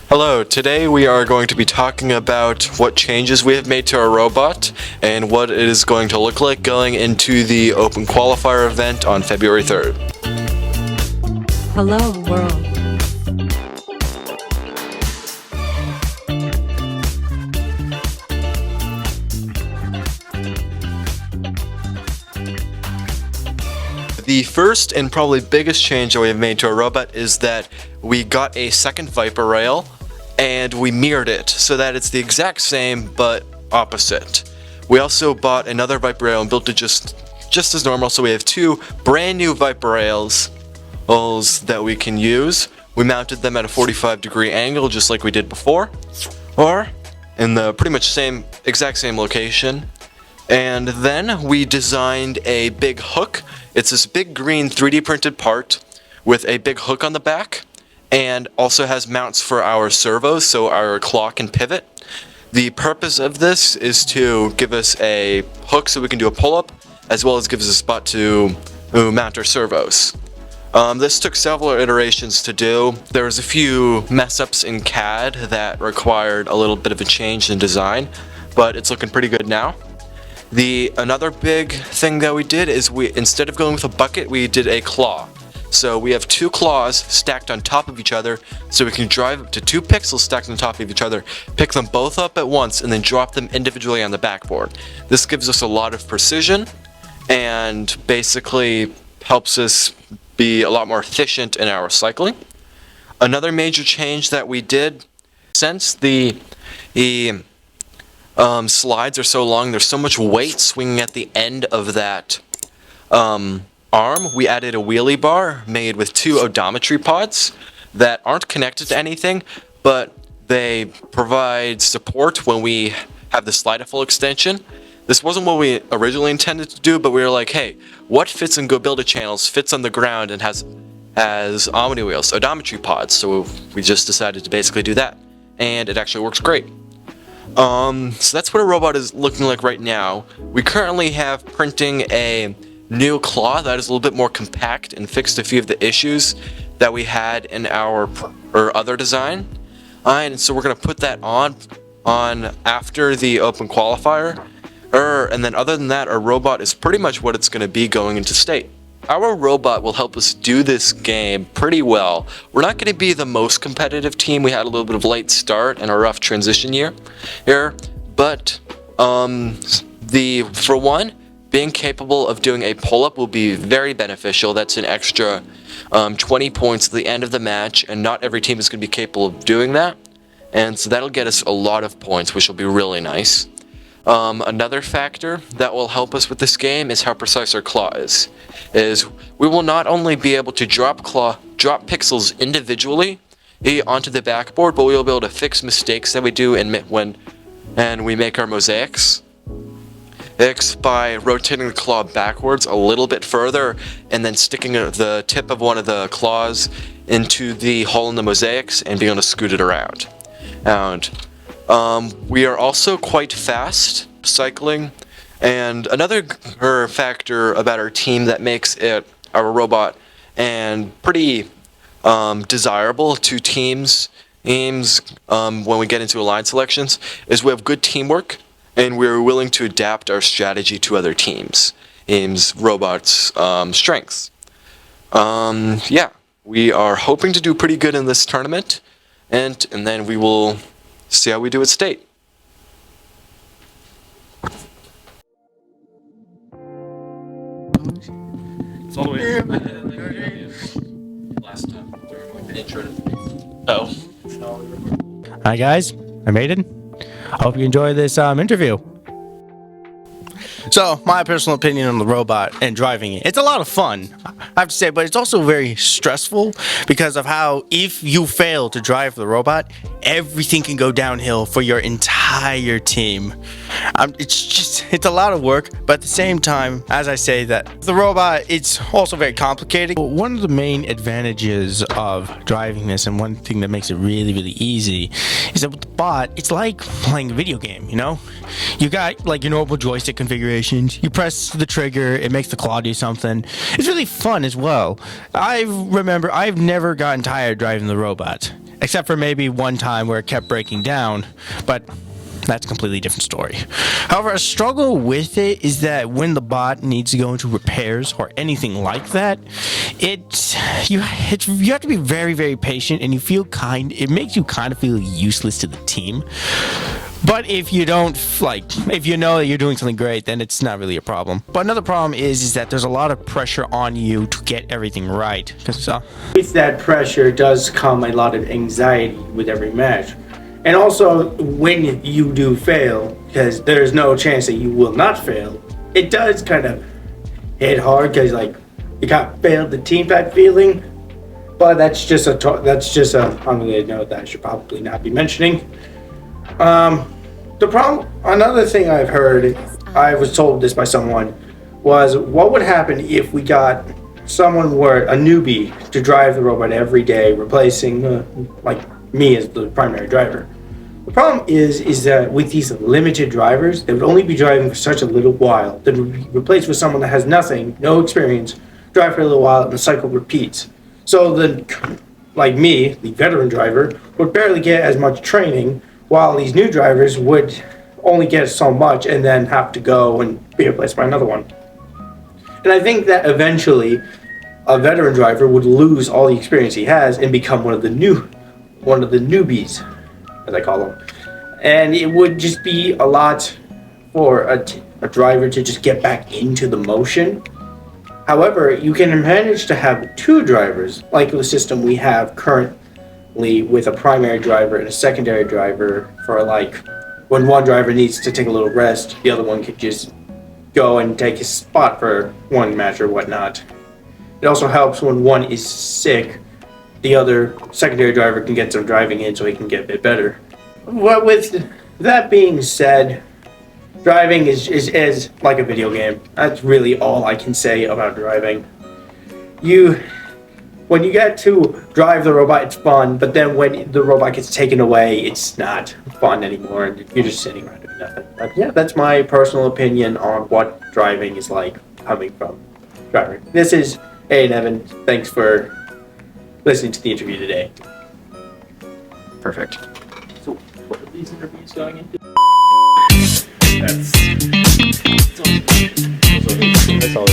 Hello, today we are going to be talking about what changes we have made to our robot and what it is going to look like going into the Open Qualifier event on February 3rd. Hello, world. The first and probably biggest change that we have made to our robot is that we got a second Viper rail and we mirrored it so that it's the exact same but opposite. We also bought another Viper rail and built it just as normal, so we have two brand new Viper rails that we can use. We mounted them at a 45-degree angle just like we did before, or in the pretty much exact same location. And then we designed a big hook. It's this big green 3D printed part with a big hook on the back, and also has mounts for our servos, so our claw can pivot. The purpose of this is to give us a hook so we can do a pull-up, as well as gives us a spot to mount our servos. This took several iterations to do. There was a few mess-ups in CAD that required a little bit of a change in design, but it's looking pretty good now. Another big thing that we did is instead of going with a bucket, we did a claw. So we have two claws stacked on top of each other, so we can drive up to two pixels stacked on top of each other, pick them both up at once, and then drop them individually on the backboard. This gives us a lot of precision and basically helps us be a lot more efficient in our cycling. Another major change that we did, since the slides are so long, there's so much weight swinging at the end of that arm, we added a wheelie bar made with two odometry pods that aren't connected to anything, but they provide support when we have the slide at full extension. This wasn't what we originally intended to do, but we were like, hey, what fits in Go Build a Channels, fits on the ground, and has Omni wheels, odometry pods, so we just decided to basically do that, and it actually works great. So that's what a robot is looking like right now. We currently have printing a new claw that is a little bit more compact and fixed a few of the issues that we had in our other design. And so we're going to put that on after the Open Qualifier. And then other than that, our robot is pretty much what it's going to be going into state. Our robot will help us do this game pretty well. We're not going to be the most competitive team. We had a little bit of late start and a rough transition year here, but for one, being capable of doing a pull-up will be very beneficial. That's an extra 20 points at the end of the match, and not every team is going to be capable of doing that, and so that'll get us a lot of points, which will be really nice. Another factor that will help us with this game is how precise our claw is. We will not only be able to drop pixels individually onto the backboard, but we will be able to fix mistakes that we do when we make our mosaics. By rotating the claw backwards a little bit further and then sticking the tip of one of the claws into the hole in the mosaics and being able to scoot it around. And we are also quite fast cycling, and another factor about our team that makes our robot and pretty desirable to teams when we get into alliance selections is we have good teamwork, and we're willing to adapt our strategy to other teams' robots' strengths. We are hoping to do pretty good in this tournament, and then we will see how we do at state. It's all the way Last time during the intro. Hi guys, I'm Aidan. I hope you enjoy this interview. So, my personal opinion on the robot and driving it. It's a lot of fun, I have to say, but it's also very stressful because of how if you fail to drive the robot, everything can go downhill for your entire team. It's a lot of work, but at the same time, as I say that the robot, it's also very complicated. One of the main advantages of driving this, and one thing that makes it really, really easy, is that with the bot, it's like playing a video game, you know? You got like your normal joystick configurations, you press the trigger, it makes the claw do something. It's really fun as well. I remember I've never gotten tired driving the robot. except for maybe one time where it kept breaking down, but that's a completely different story. However, a struggle with it is that when the bot needs to go into repairs or anything like that, you have to be very, very patient, and it makes you kind of feel useless to the team. But if you don't if you know that you're doing something great, then it's not really a problem. But another problem is that there's a lot of pressure on you to get everything right. With that pressure does come a lot of anxiety with every match. And also, when you do fail, because there's no chance that you will not fail, it does kind of hit hard because you got failed the team type feeling. But that's just a unrelated note that I should probably not be mentioning. Another thing I've heard, I was told this by someone, was what would happen if we got someone a newbie to drive the robot every day, replacing me as the primary driver. The problem is that with these limited drivers, they would only be driving for such a little while. They would be replaced with someone that has nothing, no experience, drive for a little while, and the cycle repeats. So like me, the veteran driver, would barely get as much training, while these new drivers would only get so much and then have to go and be replaced by another one. And I think that eventually a veteran driver would lose all the experience he has and become one of the newbies, as I call them. And it would just be a lot for a driver to just get back into the motion. However, you can manage to have two drivers, like the system we have currently with a primary driver and a secondary driver, for when one driver needs to take a little rest, the other one could just go and take his spot for one match or whatnot. It also helps when one is sick, the other secondary driver can get some driving in so he can get a bit better. Well, with that being said, driving is like a video game. That's really all I can say about driving. When you get to drive the robot, it's fun, but then when the robot gets taken away, it's not fun anymore, and you're just sitting around doing nothing. But yeah, that's my personal opinion on what driving is like coming from driving. This is Aidan Evan. Thanks for listening to the interview today. Perfect. So, what are these interviews going into? That's all.